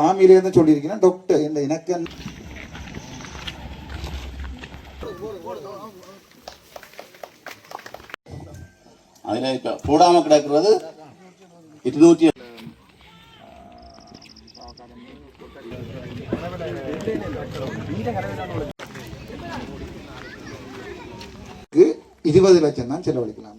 ஆமியிலேருந்து சொல்லியிருக்கிறேன் டாக்டர் இந்த எனக்கு அதில் இப்போ போடாமல் கிடக்கிறது 200 20 லட்சம் தான் செலவழிக்கலாம்.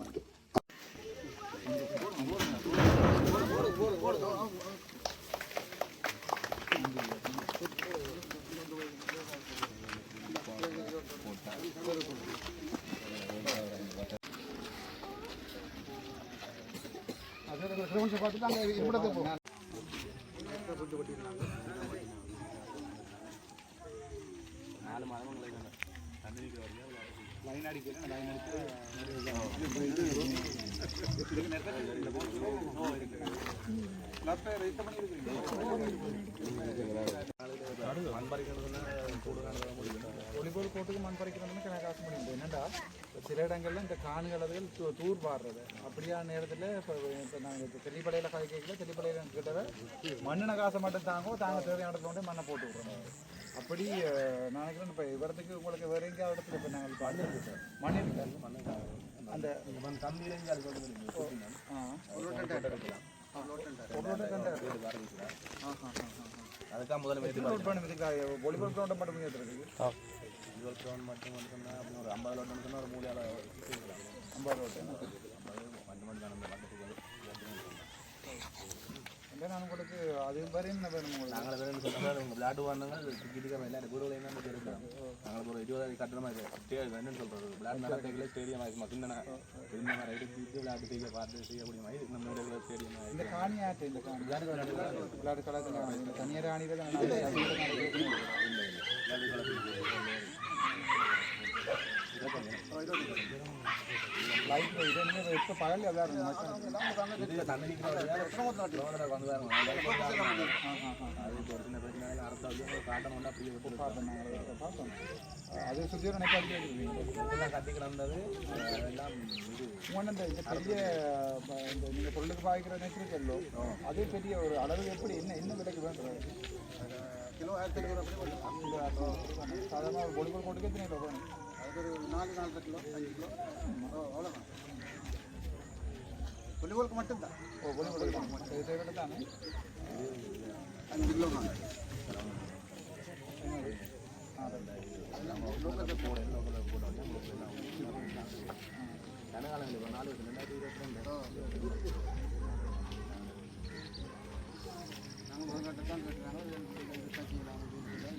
ஒளிபோல் கோட்டுக்கு மண் பறிக்கிறதுன்னு காசு முடியும். என்னடா சில இடங்கள்ல இந்த காணுகளவுகள் தூர் பாடுறது அப்படியான நேரத்தில் இப்போ நாங்கள் இப்போ தெல்லிப்படையில் காய் கேட்கல, தெல்லிப்படையில் கிட்ட மண்ணின காசை மட்டும் தாங்க தேவையான இடத்துல கொண்டு மண்ணை போட்டு விட்றோம். அப்படி நினைக்கிறேன். இப்போ இவரத்துக்கு உங்களுக்கு வேற எங்கேயாவது இடத்துல இப்போ நாங்கள் இப்போ மண் இருக்கு அந்த கம்பியிலேருந்து அதுக்காக முதல்ல வாலிபால் கிரௌண்டை மட்டும் ஏற்றுறதுக்கு மட்டும் ஒரு 50 லோட்டம் ஒரு 3 50 லோட்டம் நான் உங்களுக்கு அது வரையும் நாங்கள் விளையாட்டு வாங்க கிட்டிக்காம எல்லாரும் கூட என்ன தெரியும். நாங்கள் ஒரு 20 கட்டுற மாதிரி என்னன்னு சொல்றது விளையாட்டு நடத்தைகளே ஸ்டேடியம் ஆகிடுமா சின்ன ரைடு விளையாட்டு செய்ய பார்த்து செய்யக்கூடிய மாதிரி இந்த 3 ஸ்டேடியம் இந்த காணி ஆட்டு இந்த விளையாட்டு கலாச்சாரம் தனியார் ஆணிகள் லைட் இது எப்போ பகல் எதாவது அது சுற்றி கட்டி கிடந்தது எல்லாம் இந்த பெரிய இந்த நீங்கள் பொருளுக்கு பாய்க்கிற நெச்சிருக்கல்லோ அதே பெரிய ஒரு அளவு எப்படி என்ன விலைக்கு வேண்டுறது கிலோ 1500 சாதாரண ஒரு பொலிபோல் கோட்டுக்கு எத்தனை கிலோ வேணும்? அது ஒரு 4 கிலோ 5 கிலோ அவ்வளோதான். பொலிபோலுக்கு மட்டும்தான். பொலிபோலுக்கு தேவைப்பட்டு தானே 5 கிலோ தான்.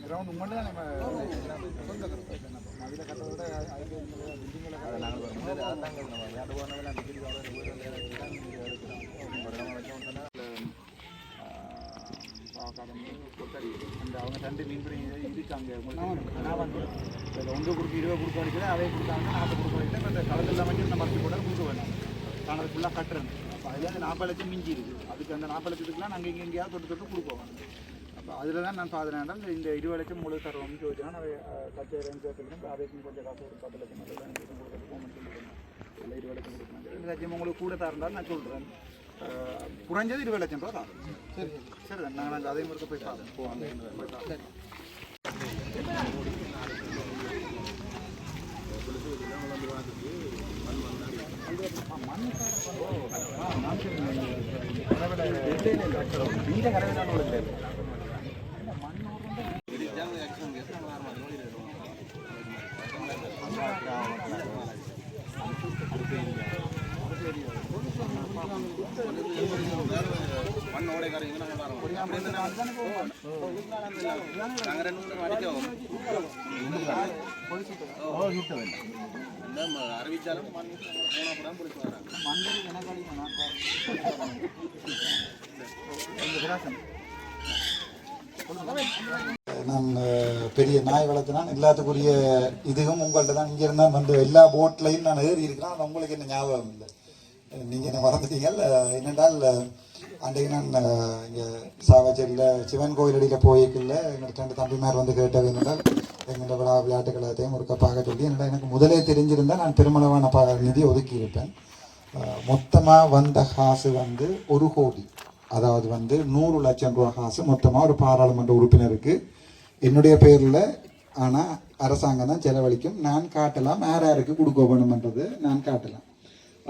கிரவுண்ட் மட்டும் தான் நம்ம அதில் கட்டுறதோட அந்த அவங்க 2 மீன் இருக்காங்க. நான் வந்து ஒன்று கொடுத்து 20 கொடுக்க அடிக்கிறேன், அதே கொடுத்தாங்க 40 கொடுக்க அடிக்கிறேன். அந்த களத்தில் எல்லாம் வச்சு இந்த மரத்து கூட கொடுக்க வேண்டாம். நான் அதை ஃபுல்லாக கட்டுறேன். அப்போ அதில் அந்த 40 லட்சம் மிஞ்சி இருக்குது. அதுக்கு அந்த 40 லட்சத்துக்குலாம் நாங்கள் எங்கேயாவது தொட்டு கொடுப்போம். அப்போ அதில் தான் நான் பார்த்தேன் இந்த 20 லட்சம் முழு தருவோம்னு சொல்லிச்சுன்னா நான் கச்சை சேர்த்துக்கிறேன். அதைக்கும் கொஞ்சம் காசு ஒரு 10 லட்சம் கொடுக்குறது போகணும்னு சொல்லியிருக்கேன். இல்லை 20 லட்சம் கொடுக்கணும். 2 லட்சம் உங்களுக்கு கூட தரண்டாலும் நான் சொல்கிறேன். குறைஞ்சது 20 லட்சம் ரூபா தான். சரி சரி தான் நாங்கள் அதே மாதிரி போய் பார்ப்போம். போவாங்க வீட்டை கரவேதான் அறிவிச்சாலும் நான் பெரிய நாய் வளர்த்தினான். எல்லாத்துக்குரிய இதுவும் உங்கள்கிட்ட தான். இங்கே இருந்தால் வந்து எல்லா போட்லையும் நான் ஏறி இருக்கிறேன். அது உங்களுக்கு என்ன ஞாபகம் இல்லை, நீங்கள் என்ன மறந்துட்டீங்க. என்னென்றால் அன்றைக்கு நான் இங்கே சாவச்சேரியில் சிவன் கோயில் அடியில் போய்க்குள்ள எங்கள் 2 தம்பிமார் வந்து கேட்டது என்னென்றால் எங்களோட விளையாட்டு கழகத்தையும் ஒரு பார்க்க சொல்லி. என்னடா எனக்கு முதலே தெரிஞ்சிருந்தால் நான் பெருமளவான நிதி ஒதுக்கி இருப்பேன். மொத்தமாக வந்த காசு வந்து 1 கோடி. அதாவது வந்து 100 லட்சம் ரூபா காசு மொத்தமாக ஒரு பாராளுமன்ற உறுப்பினருக்கு என்னுடைய பேரில், ஆனால் அரசாங்கம் தான் செலவழிக்கும். நான் காட்டலாம் யார் யாருக்கு கொடுக்க வேணுமன்றது நான் காட்டலாம்.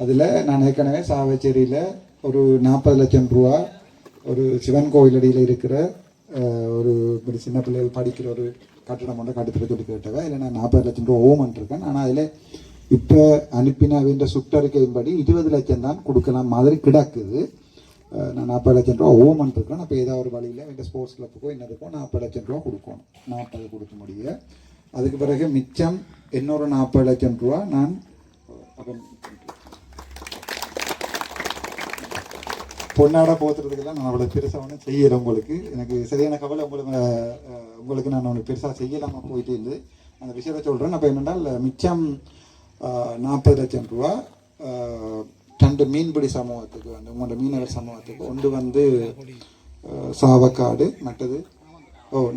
அதில் நான் ஏற்கனவே சாவச்சேரியில் ஒரு 40 லட்சம் ரூபா ஒரு சிவன் கோயிலடியில் இருக்கிற ஒரு சின்ன பிள்ளைகள் படிக்கிற ஒரு கட்டிடம் ஒன்று கட்டுத்துட்டு சொல்லி கேட்டவன். இல்லை நான் 40 லட்சம் ரூபா ஓமன்ட்ருக்கேன். ஆனால் அதில் இப்போ அனுப்பின வேண்ட சுற்றறிக்கையின்படி 20 லட்சம் தான் கொடுக்கலாம் மாதிரி கிடக்குது. நான் 40 லட்சம் ரூபா ஓமன்ட்ருக்கேன். அப்போ ஏதாவது ஒரு வழியில் வேண்ட ஸ்போர்ட்ஸ் கிளப்புக்கோ என்னதுக்கோ 40 லட்சம் ரூபா கொடுக்கணும். 40 கொடுக்க முடிய. அதுக்கு பிறகு மிச்சம் இன்னொரு 40 லட்சம் ரூபா நான் பொன்னாட போத்துறதுக்கெல்லாம் நான் அவ்வளோ பெருசாக ஒன்றும் செய்யலை. உங்களுக்கு எனக்கு சரியான கவலை. உங்களுக்கு நான் ஒன்று பெருசாக செய்யலாமல் போயிட்டு இருந்து அந்த விஷயத்தை சொல்கிறேன். அப்போ என்னென்னால் மிச்சம் 40 லட்சம் ரூபா 2 மீன்பிடி சமூகத்துக்கு வந்து உங்களோட மீனவர் சமூகத்துக்கு ஒன்று வந்து சாவக்காடு, மற்றது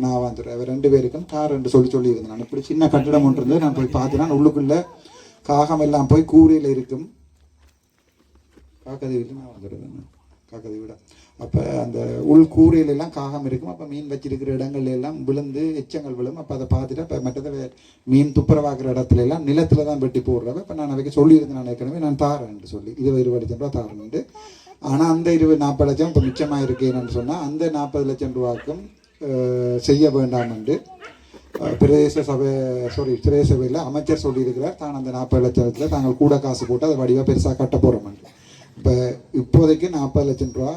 நான் வந்துடுறேன். அவர் 2 பேருக்கும் தார் என்று சொல்லியிருந்தேன். நான் இப்படி சின்ன கட்டிடம் ஒன்று இருந்து நான் போய் பார்த்தேன்னா உள்ளுக்குள்ளே காகம் எல்லாம் போய் கூரையில் இருக்கும். காக்கதை விட்டு நான் வந்துடுறேன். காக்கதை விட அப்போ அந்த உள் கூரையிலெல்லாம் காகம் இருக்கும். அப்போ மீன் வச்சிருக்கிற இடங்கள்ல எல்லாம் விழுந்து எச்சங்கள் விழும். அப்போ அதை பார்த்துட்டு இப்போ மற்றதை மீன் துப்புரவாக்குற இடத்துல எல்லாம் நிலத்தில் தான் வெட்டி போடுறவ. இப்போ நான் அவைக்கு சொல்லியிருந்தேன். நான் ஏற்கனவே நான் தாரேன்னு சொல்லி 20 லட்சம் ரூபா தாரேன்ட்டு. ஆனால் அந்த 40 லட்சம் இப்போ மிச்சமாக இருக்கேன்னு சொன்னால் அந்த 40 லட்சம் ரூபாய்க்கும் செய்ய வேண்டாம் என்று பிரதேச சபையில் அமைச்சர் சொல்லியிருக்கிறார். தான் அந்த 40 லட்சத்தில் தாங்கள் கூட காசு போட்டு அதை வடிவாக பெருசாக கட்ட போகிறோம். இப்போ இப்போதைக்கு 40 லட்சம் ரூபா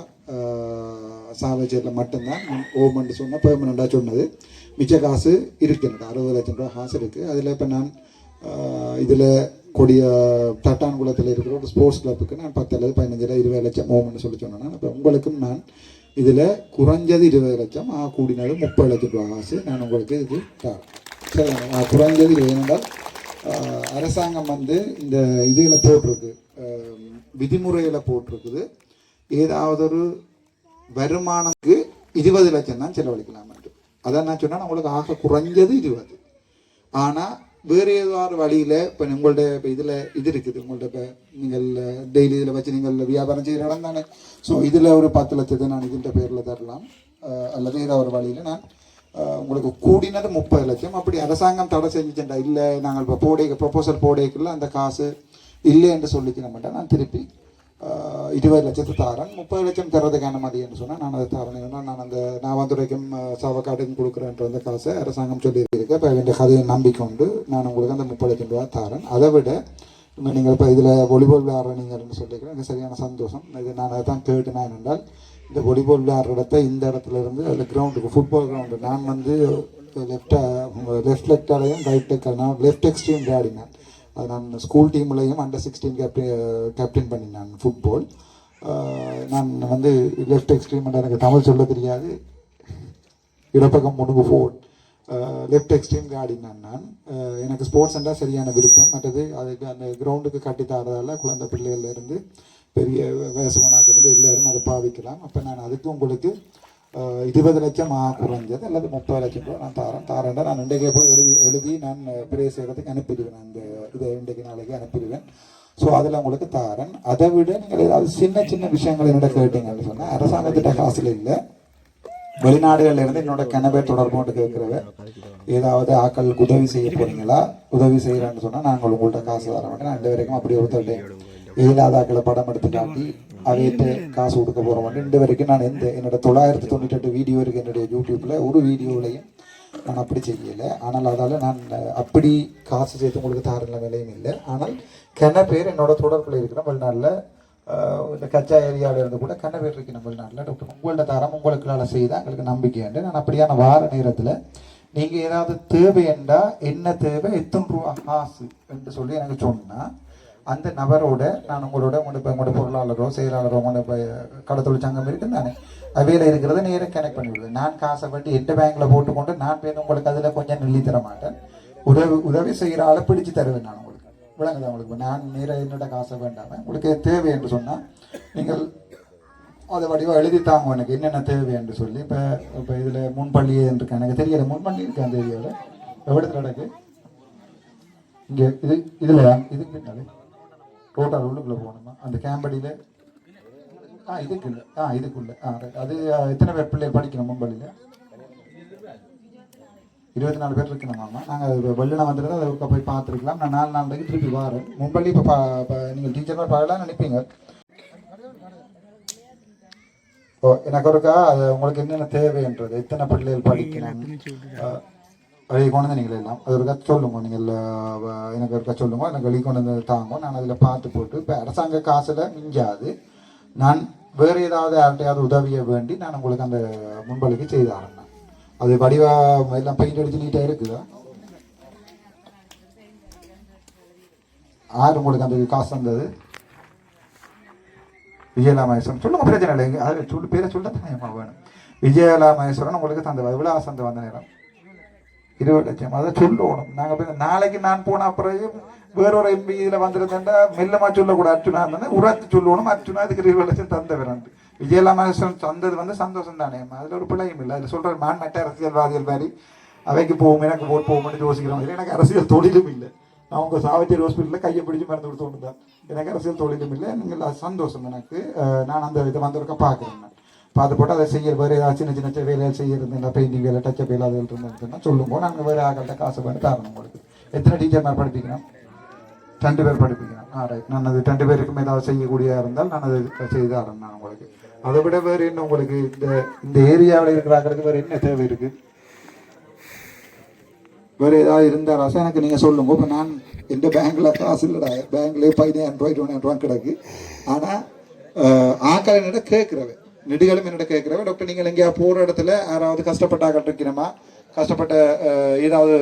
சாவச்சேரியில் மட்டும்தான் ஓமன்ட்டு சொன்னால் பெர்மனண்டாக சொன்னது. மிச்ச காசு இருக்குது. எனக்கு 60 லட்சம் ரூபா காசு இருக்குது. அதில் இப்போ நான் இதில் கொடிய தட்டான்குளத்தில் இருக்கிற ஒரு ஸ்போர்ட்ஸ் கிளப்புக்கு நான் 10 அல்லது 15 20 லட்சம் ஓமன்னு சொல்லி சொன்னேன். இப்போ உங்களுக்கும் நான் இதில் குறைஞ்சது 20 லட்சம், கூடினது 30 லட்சம் ரூபா காசு நான் உங்களுக்கு இது தரேன். சரி, குறைஞ்சது 20. ஏனென்றால் அரசாங்கம் வந்து இந்த இதில் போட்டிருக்கு, விதிமுறையில் போட்டிருக்குது. ஏதாவது ஒரு வருமானத்துக்கு 20 லட்சம் தான் செலவழிக்கலாம். அதான் நான் சொன்னேன் உங்களுக்கு ஆக குறைஞ்சது 20. ஆனால் வேறு ஏதாவது வழியில் இப்போ உங்கள்ட இப்போ இதில் இது இருக்குது. உங்கள்ட்ட இப்போ நீங்கள் டெய்லி இதில் வச்சு நீங்கள் வியாபாரம் செய்கிற இடம் தானே. ஸோ இதில் ஒரு 10 லட்சத்தை நான் இதுன்ற பேரில் தரலாம். அல்லது ஏதாவது ஒரு வழியில் நான் உங்களுக்கு கூடினது 30 லட்சம். அப்படி அரசாங்கம் தடை செஞ்சுட்டா இல்லை நாங்கள் இப்போ ப்ரொபோசல் போடைக்குள்ள அந்த காசு இல்லை என்று சொல்லிக்க மாட்டேன். நான் திருப்பி 20 லட்சத்தை தாரேன். 30 லட்சம் தர்றதுக்கான மதி என்று சொன்னால் நான் அதை தரேன். ஏன்னா நான் வந்துரைக்கும் சாவக்காட்டுக்கும் கொடுக்குறேன்ற அந்த காசை அரசாங்கம் சொல்லியிருக்கேன். இப்போ என் கதையை நம்பிக்கொண்டு நான் உங்களுக்கு அந்த 30 லட்சம் ரூபா தாரேன். அதை விட நீங்கள் இப்போ இதில் வாலிபால் விளையாடுற நீங்கள்னு சொல்லிக்கிறேன். எனக்கு சரியான சந்தோஷம். இது நான் அதை தான் கேட்டுனா என்னென்றால் இந்த வாலிபால் விளையாடுற இடத்த இந்த இடத்துல இருந்து அதில் கிரவுண்டுக்கு ஃபுட்பால் கிரவுண்டு நான் வந்து லெஃப்ட் லெக்டாலையும் ரைட் லெக் நான் லெஃப்ட் எக்ஸ்ட்ரீம் விளையாடினேன். அது நான் ஸ்கூல் டீம்லையும் அண்டர் 16 கேப்டன் பண்ணினேன் ஃபுட்பால். நான் வந்து லெஃப்ட் எக்ஸ்ட்ரீம் எனக்கு தமிழ் சொல்ல தெரியாது. இடப்பக்கம் முனுகு ஃபோன் லெஃப்ட் எக்ஸ்ட்ரீம் ஆடினேன் நான். எனக்கு ஸ்போர்ட்ஸ் என்றால் சரியான விருப்பம். மற்றது அதுக்கு அந்த கிரவுண்டுக்கு கட்டி தரதால் குழந்தை பிள்ளைகள்லேருந்து பெரிய வயசு போனாக்க வந்து எல்லோரும் அதை பாவிக்கலாம். அப்போ நான் அதுக்கு உங்களுக்கு 20 லட்சம் குறைஞ்சது அல்லது 30 லட்சம் ரூபா நான் தாரேன்டா நான் இன்றைக்கே போய் எழுதி நான் பெரிய சேரத்துக்கு அனுப்பிடுவேன். அந்த இதை இன்றைக்கு நாளைக்கு அனுப்பிடுவேன். ஸோ அதில் உங்களுக்கு தாரேன். அதை விட நீங்கள் ஏதாவது சின்ன சின்ன விஷயங்கள் என்னோட கேட்டீங்கன்னு சொன்னால் அரசாங்கத்திட்ட காசில் இல்லை. வெளிநாடுகளில் இருந்து என்னோட கிணவே தொடர்பு கேட்குறவ ஏதாவது ஆக்களுக்கு உதவி செய்ய போறீங்களா, உதவி செய்கிறேன்னு சொன்னால் நாங்கள் உங்கள்கிட்ட காசு தர மாட்டேன். நான் 2 வரைக்கும் அப்படி ஒருத்தர் இல்லாத ஆக்களை படம் எடுத்து காட்டி அவையிட்டு காசு கொடுக்க போகிற மாட்டேன். 2 வரைக்கும் நான் என்னோட 998 வீடியோ இருக்குது என்னுடைய யூடியூப்பில். ஒரு வீடியோவிலையும் நான் அப்படி செய்யலை. ஆனால் அதால் நான் அப்படி காசு சேர்த்து உங்களுக்கு தாரின விலையும் இல்லை. ஆனால் பேர் என்னோட தொடர்பில் இருக்கிற வெளிநாட்டில் இந்த கச்சா ஏரியாவில் இருந்து கூட பேர் இருக்கு நம்ம வெளிநாட்டில். டாக்டர் உங்கள்கிட்ட தரம் உங்களுக்கு செய்தால் எங்களுக்கு நம்பிக்கை உண்டு. நான் அப்படியான வார நேரத்தில் நீங்கள் ஏதாவது தேவை என்றால் என்ன தேவை எத்தனை ரூபா காசு என்று சொல்லி எனக்கு சொன்னால் அந்த நபரோட நான் உங்களோட உங்களோட பொருளாளரோ செயலாளரோ உங்களோட கடத்தொழில் சங்கம் இருக்குன்னு தானே அவையில் இருக்கிறத நேராக கனெக்ட் பண்ணி விடுவேன். நான் காசை வட்டி எந்த பேங்கில் போட்டுக்கொண்டு நான் போய் உங்களுக்கு அதில் கொஞ்சம் நெல்லி தர மாட்டேன். உதவி செய்கிற ஆளை பிடிச்சு தருவேன் நான் உங்களுக்கு. விளங்குதா உங்களுக்கு? நான் நேராக என்னோட காசை வேண்டாமல் உங்களுக்கு தேவை என்று சொன்னால் நீங்கள் அதை வடிவாக எழுதி தாங்க எனக்கு என்னென்ன தேவை என்று சொல்லி. இப்போ இதில் முன்பள்ளி இருக்கு எனக்கு தெரியல. முன்பள்ளி இருக்கு அந்த ஏரியாவில் எவ்வளோ நடக்கு இங்கே இதில் இதுக்கு பின்னாலே டோட்டல் உள்ளுக்குள்ளே போகணுமா அந்த கேம்படியில் இதுக்குள்ள ரைட். அது எத்தனை பேர் பிள்ளைகள் படிக்கணும் மும்பையில்? 24 பேர் இருக்கணுமாம்மா. நாங்கள் வெள்ளினம் வந்துட்டு அதை போய் பார்த்துருக்கலாம். நான் 4 நாளைக்கு திருப்பி வரேன் மும்பையில். இப்போ நீங்கள் டீச்சர் மாதிரி பார்க்கலாம் நினைப்பீங்க. ஓ, எனக்கு ஒருக்கா அது உங்களுக்கு என்னென்ன தேவைன்றது, எத்தனை பிள்ளைகள் படிக்கணும் வெளியே கொண்டு வந்து நீங்கள் எல்லாம் அது ஒருக்கா சொல்லுங்க. நீங்கள் எனக்கு ஒருக்கா சொல்லுங்க, எனக்கு வெளியே கொண்டு வந்து தாங்க. நான் அதில் பார்த்து போட்டு இப்போ அரசாங்க காசில் மிஞ்சாது நான் வேறு ஏதாவது யார்கிட்டையாவது உதவியை வேண்டி நான் உங்களுக்கு அந்த முன்பளிக்கு செய்து ஆரம்பினேன். அது வடிவா எல்லாம் பெயிண்ட் அடிச்சு நீட்டாக இருக்குதா? யார் உங்களுக்கு அந்த காசு வந்தது? விஜயலா மகேஸ்வரன் சொல்லுங்க, பிரச்சனை இல்லை. அது சொல்லு, பேரை சொல்ல தானேம்மா வேணும். விஜயலா மகேஸ்வரன் உங்களுக்கு தந்த விலாசம் அந்த வந்த நேரம் 20 லட்சம். அதை சொல்லணும். நாங்கள் போய் நாளைக்கு நான் போன அப்புறம் வேறொரு எம்பி இதில் வந்துருந்தேன்டா மெல்லமாக சொல்லக்கூடாது. அர்ச்சுனா இருந்தேன் உரத்து சொல்லணும். அர்ச்சுனா அதுக்கு 20 லட்சம் தந்தவரன். விஜயலா மகேஸ்வரன் தந்தது சந்தோஷம் தானே. அதில் ஒரு பிள்ளையும் இல்லை. அதில் சொல்கிற நான் மற்ற அரசியல்வாதிகள் மாதிரி அவைக்கு போகும் எனக்கு ஓட் போகும்னு யோசிக்கிறோம். இல்லை, எனக்கு அரசியல் தொழிலும் இல்லை. நான் உங்கள் சாவச்சேரி ஹாஸ்பிட்டலில் கையை பிடிச்சி மருந்து கொடுத்து தான். எனக்கு அரசியல் தொழிலும் இல்லை. நீங்கள் சந்தோஷம் எனக்கு. நான் அந்த இதை வந்தவருக்கா பார்க்குறேன். நான் பார்த்து போட்டு அதை செய்ய வேறு ஏதாவது சின்ன சின்ன வேலைகள் செய்யறது, பெயிண்டிங் வேலை, டச்சப் வேலை அது இருந்துச்சுன்னா சொல்லுங்க. நாங்கள் வேறு ஆகள்கிட்ட காசு பண்ணி தரணும் உங்களுக்கு. எத்தனை டீச்சர் நான் படிப்பிக்கிறேன்? 2 பேர் படிப்பிக்கிறேன். ரைட். நான் அது 2 பேருக்கும் ஏதாவது செய்யக்கூடியதாக இருந்தால் நான் அது செய்து தரேன் நான் உங்களுக்கு. அதை விட வேறு என்ன உங்களுக்கு இந்த ஏரியாவில் இருக்கிறாங்களுக்கு வேறு என்ன தேவை இருக்குது? வேறு ஏதாவது இருந்தால் ராசா எனக்கு நீங்கள் சொல்லுங்க. இப்போ நான் எந்த பேங்க்கில் காசு இல்லைடா. பேங்க்லேயே 15,000 ரூபாய் 20,000 கிடக்கு. ஆனால் ஆக்கள் என்னோட கேட்குறவன் நெடுகளும் என்னோட கேட்குறவன், டாக்டர் நீங்கள் எங்கேயா போகிற இடத்துல யாராவது கஷ்டப்பட்டாக்கள் இருக்கணுமா, கஷ்டப்பட்ட ஏதாவது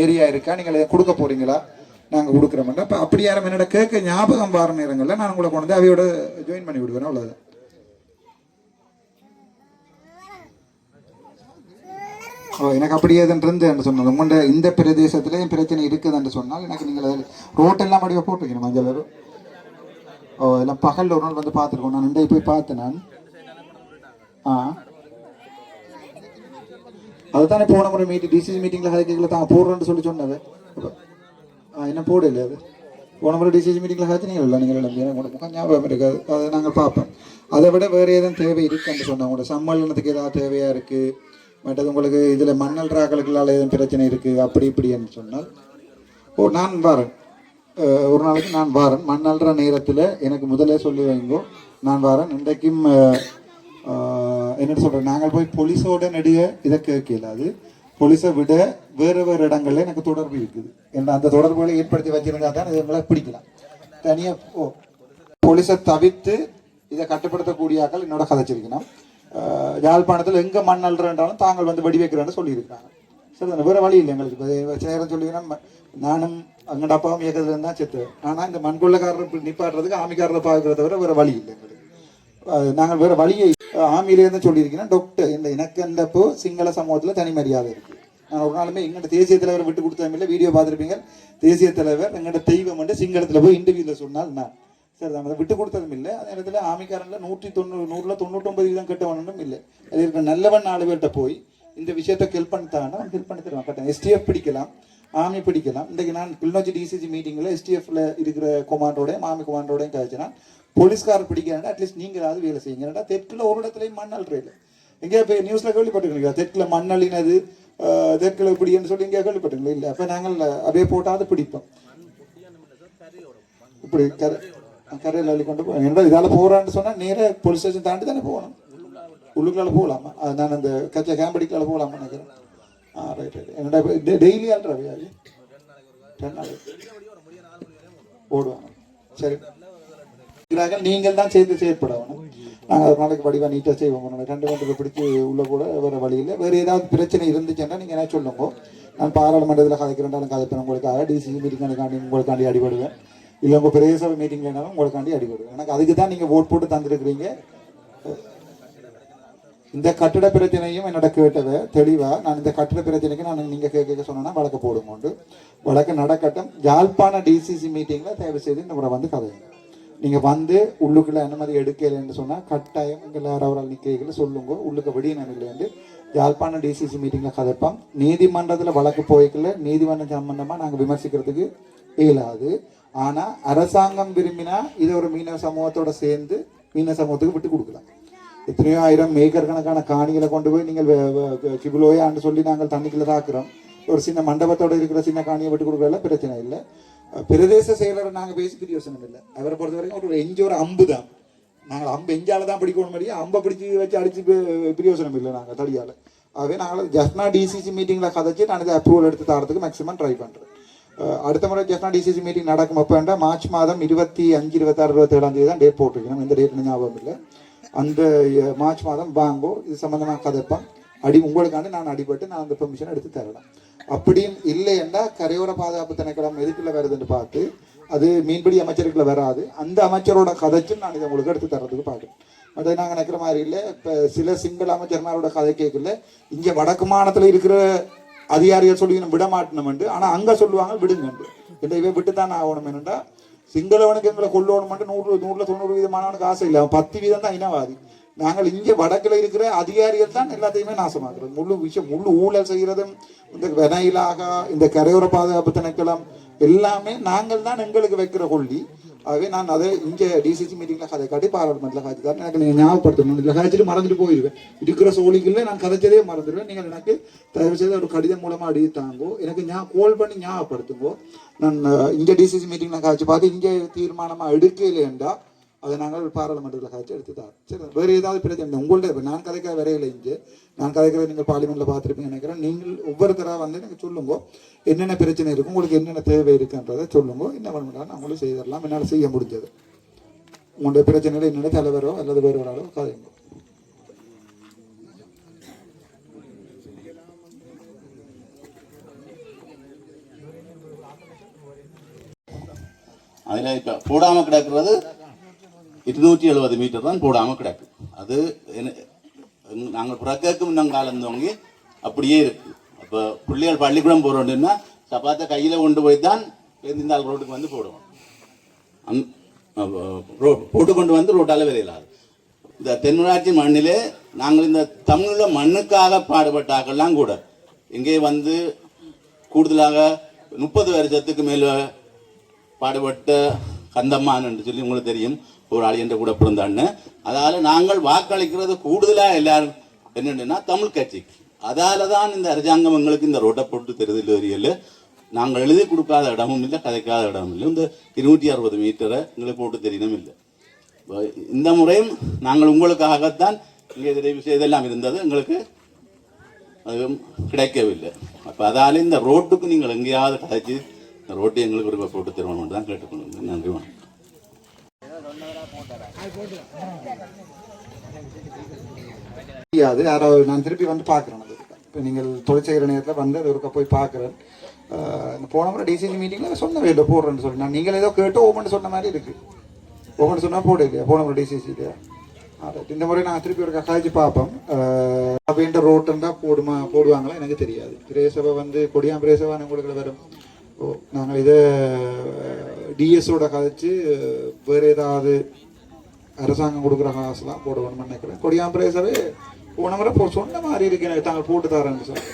ஏரியா இருக்கா, நீங்கள் கொடுக்க போகிறீங்களா, நாங்கள் கொடுக்குறோம்னா. இப்போ அப்படி யாரும் என்னோட கேட்க ஞாபகம் வர நேரங்களில் நான் உங்களை கொண்டு வந்து அவையோட ஜாயின் பண்ணி விடுவேன். அவ்வளோதான். எனக்கு அப்படியே இருந்து சொன்னது உங்கள்கிட்ட இந்த பிரதேசத்துல என் பிரச்சனை இருக்குதுன்னு சொன்னால் எனக்கு நீங்கள் ரோட்டெல்லாம் அப்படியே போட்டுக்கணும். மஞ்சள் எல்லாம் பகலில் ஒரு நாள் வந்து பார்த்துருக்கோம். நான் இன்றைக்கு போய் பார்த்தேன். நான் அதுதானே போன முறை டிசிசி மீட்டிங்கில் ஹைக்கில் தான் போடுறேன்னு சொன்னது. என்ன போடல அது போன முறை டிசிசி மீட்டிங்கில் ஹாச்சு நீங்கள் இல்லை. நீங்கள் எனக்கு ஞாபகம் இருக்காது. அதை நாங்கள் பார்ப்போம். அதை விட வேறு ஏதும் தேவை இருக்குன்னு சொன்னாங்க. உங்களோட சம்மேளனத்துக்கு ஏதாவது தேவையாக இருக்குது, மற்றது உங்களுக்கு இதில் மண்ணல் ராக்களுக்களால் எதுவும் பிரச்சனை இருக்குது அப்படி இப்படின்னு சொன்னால் நான் வரேன். ஒரு நாளைக்கு நான் வரேன். மண்ணல்ற நேரத்தில் எனக்கு முதலே சொல்லி வைங்கோ, நான் வரேன். இன்றைக்கும் என்ன சொல்கிறேன், நாங்கள் போய் போலீஸோட நெடுக இதை கேட்கல. அது போலீஸை விட வேறு வேறு இடங்கள்ல எனக்கு தொடர்பு இருக்குது. என்ன அந்த தொடர்புகளை ஏற்படுத்தி வச்சிருந்தா தான் இது எங்களை பிடிக்கலாம். தனியாக போலீஸை தவிர்த்து இதை கட்டுப்படுத்தக்கூடிய ஆக்கள் என்னோட கதைச்சிருக்கணும். யாழ்ப்பாணத்தில் எங்கே மண் அல்றாலும் தாங்கள் வந்து வெடி வைக்கிறான்னு சொல்லியிருக்காங்க. சரி, வேறு வழி இல்லை எங்களுக்கு. சேரம் சொல்லிங்கன்னா நானும் அங்கட அப்பாவும் இயக்கத்துல தான் செத்து. ஆனால் இந்த மண்கொள்ளக்காரர் நிப்பாடுறதுக்கு ஆமிக்காரரை பார்க்கறத தவிர வேறு வழி இல்லை எங்களுக்கு. நாங்கள் வேறு வழியை ஆமியிலேருந்து சொல்லியிருக்கேன். டாக்டர் இந்த எனக்கு அந்தப்போ சிங்கள சமூகத்தில் தனி மரியாதை இருக்குது. நான் ஒரு நாளுமே எங்கள்கிட்ட தேசிய தலைவர் விட்டு கொடுத்ததும் இல்லை. வீடியோ பார்த்துருப்பீங்க. தேசிய தலைவர் எங்கள்கிட்ட தெய்வம் வந்து சிங்களத்தில் போய் இன்டர்வியூவில் சொன்னால் நான் சரி தான் அதை விட்டு கொடுத்ததும் இல்லை. அதே நேரத்தில் ஆமிக்காரனில் 199% கெட்டவனும் இல்லை. அது இருக்கிற நல்லவன் 4 பேர்கிட்ட போய் இந்த விஷயத்தை ஹெல்ப் பண்ணித்தாங்கன்னா ஹெல்ப் பண்ணி தருவான். கரெக்டாக எஸ்டிஎஃப் பிடிக்கலாம், ஆமி பிடிக்கலாம். இன்றைக்கு நான் கிளிநொச்சி டிசிசி மீட்டிங்கில் எஸ்டிஎஃப்ல இருக்கிற கொமாண்டோடையும் ஆமி கொமாண்டோடையும் கழிச்சுனா போலீஸ்காரர் பிடிக்கிறாண்டா அட்லீஸ்ட் நீங்களாவது வேலை செய்யுங்கடா. தெற்குல ஒரு இடத்துலையும் மண் அல்றையில் எங்கேயா போய் நியூஸில் கேள்விப்பட்டுருக்கீங்களா? தெற்குல மண் அள்ளினது தெற்குல பிடின்னு சொல்லி எங்கேயா கேள்விப்பட்டுங்களா? இல்லை. அப்போ நாங்கள் அப்படியே போட்டாவது பிடிப்போம். இப்படி கரையில் அள்ளி கொண்டு போகிறேன். இதால் போகிறான்னு சொன்னால் நேராக போலீஸ் ஸ்டேஷன் தாண்டி தானே போகணும். உள்ளுக்குள்ளால போகலாமா? அது நான் அந்த கச்சா கேம்படிக்கால போகலாமா நினைக்கிறேன். Right right. என்னடா டெய்லி ஆள்றவையா 2 நாள் ஓடுவாங்க. சரி, நீங்கள் தான் சேர்த்து செயற்படணும். நாங்கள் ஒரு நாளைக்கு வடிவாக நீட்டாக செய்வோம். 2 மணிக்கு பிடிச்சி உள்ள கூட வேறு வழியில் வேறு ஏதாவது பிரச்சனை இருந்துச்சுன்னா நீங்கள் என்ன சொல்லுங்க. நான் பாராளுமன்றத்தில் கதைக்கிறேன்டாலும் கதைப்பேன். உங்களுக்காக டிசிசி மீட்டிங்காண்டி உங்களுக்காண்டி அடிபடுவேன். இல்லை உங்கள் பெரிய சபை மீட்டிங்லனாலும் உங்களுக்காண்டி அடிபடுவேன். எனக்கு அதுக்கு தான் நீங்கள் ஓட் போட்டு தந்துருக்குறீங்க. இந்த கட்டிட பிரச்சனையும் என்னோட கேட்டதை தெளிவாக நான் இந்த கட்டிட பிரச்சனைக்கு நான் நீங்கள் கேட்க சொன்னேன்னா வழக்கு போடுங்கோண்டு வழக்கு நடக்கட்டும். யாழ்ப்பாண டிசிசி மீட்டிங்கில் தயவு செய்து இந்த முறை வந்து கதைங்க. நீங்கள் வந்து உள்ளுக்குள்ள அனுமதி எடுக்கலைன்னு சொன்னால் கட்டாயம் எங்கள் யாராவது நிற்கைகளை சொல்லுங்க. உள்ளுக்கு வெடியினு யாழ்ப்பாண டிசிசி மீட்டிங்கில் கதைப்போம். நீதிமன்றத்தில் வழக்கு போய்க்கல நீதிமன்றம் சம்பந்தமாக நாங்கள் விமர்சிக்கிறதுக்கு இயலாது. ஆனால் அரசாங்கம் விரும்பினா இதை ஒரு மீனவ சமூகத்தோட சேர்ந்து மீன சமூகத்துக்கு விட்டு கொடுக்கலாம். எத்தனையோ ஆயிரம் ஏக்கர் கணக்கான காணிகளை கொண்டு போய் நீங்கள் கிபிலோயான்னு சொல்லி நாங்கள் தண்ணிக்குள்ள தாக்குறோம். ஒரு சின்ன மண்டபத்தோட இருக்கிற சின்ன காணியை விட்டு கொடுக்கறதுல பிரச்சனை இல்லை. பிரதேச செயலரை நாங்கள் பேசி பிரியோசனம் இல்லை. அவரை பொறுத்த வரைக்கும் ஒரு எஞ்சி ஒரு அம்பு தான். நாங்கள் அம்பு எஞ்சால தான் பிடிக்கணும் மாதிரியே அம்பை பிடிச்சி வச்சு அடிச்சு பிரியோசனம் இல்லை நாங்கள் தடியால். ஆகவே நாங்கள் ஜஸ்ட்னா டிசிசி மீட்டிங்கில் கதைச்சு நான் இதை அப்ரூவல் எடுத்து தரத்துக்கு மேக்ஸிமம் ட்ரை பண்ணுறேன். அடுத்த முறை ஜஸ்ட்னா டிசிசி மீட்டிங் நடக்கும் அப்போ வேண்டாம் மார்ச் மாதம் 25, 26, 27 தேதி தான் டேட் போட்டிருக்கணும். இந்த டேட் ஞாபகம் இல்லை. அந்த மார்ச் மாதம் வாங்கோ இது சம்மந்தமாக கதைப்பேன். உங்களுக்காண்டி நான் அடிபட்டு நான் அந்த பெர்மிஷன் எடுத்து தரலாம். அப்படியும் இல்லை என்றால் கரையோர பாதுகாப்பு திணைக்களம் எதுக்குள்ள வருதுன்னு பார்த்து அது மீன்பிடி அமைச்சருக்குள்ள வராது. அந்த அமைச்சரோட கதைச்சும் நான் இதை உங்களுக்கு எடுத்து தரதுக்கு பார்க்குறேன். மற்ற நாங்கள் நினைக்கிற மாதிரி இல்லை. இப்போ சில சிங்கள அமைச்சர்மாரோட கதை கேட்கல. இங்கே வடக்கு மாநிலத்தில் இருக்கிற அதிகாரிகள் சொல்லி விட மாட்டணும்ண்டு, ஆனால் அங்கே சொல்லுவாங்க விடுங்கண்டு. இவை விட்டு தான் ஆகணும். என்னென்னா சிங்களவனுக்கு எங்களை கொள்ளணும்ட்டு 100-90% ஆசை இல்லை. அவன் 10% தான் இனவாதி. நாங்கள் இங்கே வடக்கில் இருக்கிற அதிகாரிகள் தான் எல்லாத்தையுமே நாசமாக்குறது. முழு ஊழல் செய்கிறதும் இந்த வெனையிலாக இந்த கரையோர பாதுகாப்பு திணைக்களம் எல்லாமே நாங்கள் தான் எங்களுக்கு வைக்கிற கொள்ளி. ஆகவே நான் அதை இங்கே டிசிசி மீட்டிங்கில் கதை காட்டி பாராளுமன்றத்தில் காய்ச்சி தரேன். எனக்கு நீங்கள் ஞாபகப்படுத்தணும். இல்லை காய்ச்சிட்டு மறந்துட்டு போயிடுவேன். இருக்கிற சோழிகளில் நான் கதைச்சதே மறந்துடுவேன். நீங்கள் எனக்கு தயவு செய்து ஒரு கடிதம் மூலமாக அடித்தாங்கோ, எனக்கு கோல் பண்ணி ஞாபகப்படுத்துங்கோ. நான் இங்கே டிசிசி மீட்டிங்கில் காய்ச்சி பார்த்து இங்கே தீர்மானமாக எடுக்கலைண்டா அதை நாங்கள் பாராளுமன்றத்தில் காய்ச்சி எடுத்து தரோம். சரி, வேறு ஏதாவது பிரச்சனை உங்கள்கிட்ட நான் கதைக்கிற வரையில இங்கே நான் கதைக்கிறத நீங்கள் பார்லிமெண்ட்டில் பார்த்துருப்பீங்க நினைக்கிறேன். நீங்கள் ஒவ்வொருத்தராக வந்து எனக்கு சொல்லுங்க என்னென்ன பிரச்சனை இருக்கும், உங்களுக்கு என்னென்ன தேவை இருக்குன்றதை சொல்லுங்க. என்ன பண்ணலாம் அவங்களும் செய்திடலாம். என்னால் செய்ய முடிஞ்சது. உங்களுடைய பிரச்சனைகள் என்னென்ன தலைவரோ அல்லது வேறுவராலோ கதைங்க. அதில் இப்போ போடாமல் கிடக்கிறது 270 மீட்டர் தான் போடாமல் கிடக்கு. அது நாங்கள் புறக்கேற்கும் இன்னும் காலம் தோங்கி அப்படியே இருக்கு. அப்போ பிள்ளைகள் பள்ளிக்கூடம் போகிறோம்னா சப்பாத்தை கையில் கொண்டு போய் தான் இந்த ரோட்டுக்கு வந்து போடுவோம். போட்டு கொண்டு வந்து ரோட்டால் விரையிலாது. இந்த தென்மராட்சி மண்ணிலே நாங்கள் இந்த தமிழில் மண்ணுக்காக பாடுபட்டாக்கெல்லாம் கூட இங்கே வந்து கூடுதலாக 30 வருஷத்துக்கு மேலே பாடுபட்ட கந்தம்மான் என்று சொல்லி உங்களுக்கு தெரியும். ஒரு ஆள் என்ற கூட பிறந்தான்னு. அதால நாங்கள் வாக்களிக்கிறது கூடுதலாக எல்லாரும் என்னென்னா தமிழ் கட்சிக்கு. அதால தான் இந்த அரசாங்கம் எங்களுக்கு இந்த ரோட்டை போட்டு தெரிதல் ஏரியில் நாங்கள் எழுதி கொடுக்காத இடமும் இல்லை, கதைக்காத இடமும் இல்லை. இந்த 260 மீட்டரை எங்களுக்கு போட்டு தெரியணும் இல்லை. இந்த முறையும் நாங்கள் உங்களுக்காகத்தான் இங்கே தெரிவு செய்தெல்லாம் இருந்தது, எங்களுக்கு அதுவும் கிடைக்கவில்லை. அப்போ அதால இந்த ரோட்டுக்கு நீங்கள் எங்கேயாவது கதைச்சு இந்த ரோட்டை எங்களுக்கு ஒரு போட்டு தருவோம் தான் கேட்டுக்கொண்டு நன்றி. வணக்கம். யாராவது நான் திருப்பி வந்து பார்க்குறேன். அது இப்போ நீங்கள் தொழிற்செய்கிற நேரத்தில் வந்து அது ஒருக்கா போய் பார்க்குறேன். போன முறை டிசிசி மீட்டிங்கில் சொன்ன வேலை போடுறேன்னு சொல்லி நான் நீங்கள் ஏதோ கேட்டு ஓமன் சொன்ன மாதிரி இருக்குது. ஓமன் சொன்னால் போட இல்லையா போன முறை டிசிசி இல்லையா? இந்த முறை நான் திருப்பி ஒரு கக்காய்ச்சி பார்ப்போம். அப்படின்ற ரோட்டுன்னா போடுவாங்களா எனக்கு தெரியாது. பிரேசவை வந்து கொடியாம் பிரேசவான உங்களுக்கு வரும். நாங்கள் இதை டிஎஸோட கதைச்சு வேறு ஏதாவது அரசாங்கம் கொடுக்குற காசுலாம் போடுவோம்னு நினைக்கிறேன். கொடியாம் பிரேசவே போன முறை சொன்ன மாதிரி இருக்கு எனக்கு தாங்கள் போட்டு தரேன்னு சொல்லி.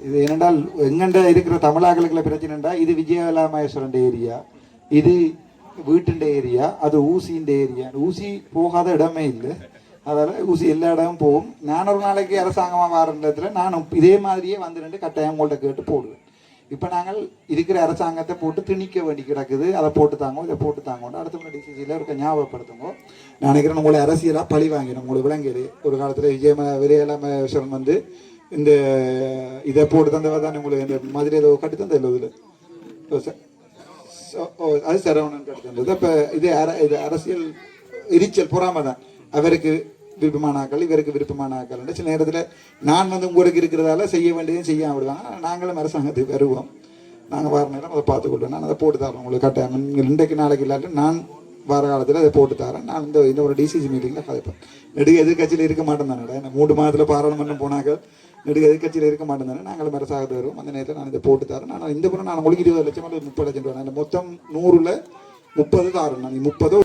இது என்னென்றால் எங்கண்ட இருக்கிற தமிழாக்களுக்குள்ள பிரச்சனைண்டா இது விஜயலாமேஸ்வரன் ஏரியா, இது வீட்டுண்ட ஏரியா, அது ஊசியின் ஏரியா. ஊசி போகாத இடமே இல்லை. அதால் ஊசி எல்லா இடமும் போகும். நான் ஒரு நாளைக்கு அரசாங்கமாக வாரத்துல நான் இதே மாதிரியே வந்து கட்டாயம் உங்கள்கிட்ட கேட்டு போடுவேன். இப்போ நாங்கள் இருக்கிற அரசாங்கத்தை போட்டு திணிக்க வேண்டி கிடக்குது. அதை போட்டு தாங்க, இதை போட்டு தாங்க. அடுத்த டிசிசியில் இருக்க ஞாபகப்படுத்துங்க. நான் நினைக்கிறேன் உங்களை அரசியலாக பழி வாங்கிடும். உங்களுக்கு விளங்கிடு ஒரு காலத்தில் விஜயலாமேஸ்வரன் வந்து இந்த இதை போட்டு தந்தவ தான் உங்களுக்கு இந்த மதுரையில் கட்டி தந்த இதில் அது சரவணன் கட்டி தந்தது. இப்போ இது அரசியல் எரிச்சல் பொறாமை தான். அவருக்கு விருப்பமானாக்கள் இவருக்கு விருப்பமானாக்கள் சில நேரத்தில் நான் வந்து உங்களுக்கு இருக்கிறதால செய்ய வேண்டியதும் செய்யாம விடுவாங்க. நாங்களும் அரசாங்கத்துக்கு வருவோம். நாங்கள் வர நேரம் அதை பார்த்துக்கொள்வோம். நான் அதை போட்டு தரேன் உங்களுக்கு கட்டாயம். நீங்கள் இன்றைக்கு நாளைக்கு இல்லாட்டி நான் வர காலத்தில் அதை போட்டு தரேன். நான் இந்த ஒரு டிசிசி மீட்டிங்கில் கதைப்பேன். நெடுக எதிர்கட்சியில் இருக்க மாட்டேன் தானே. 3 மாதத்தில் பாராளுமன்றம் போனாக்கள் நெடுக எதிர்கட்சியில் இருக்க மாட்டேன் தானே. நாங்களும் அரசாங்கத்து வருவோம். அந்த நேரத்தில் நான் இதை போட்டு தரேன். நான் இந்த புறம் நான் உங்களுக்கு 20 லட்சம் அல்லது 30 லட்சம் ரூபா. நான் மொத்தம் 100ல் 30 தாரேன். நான் 30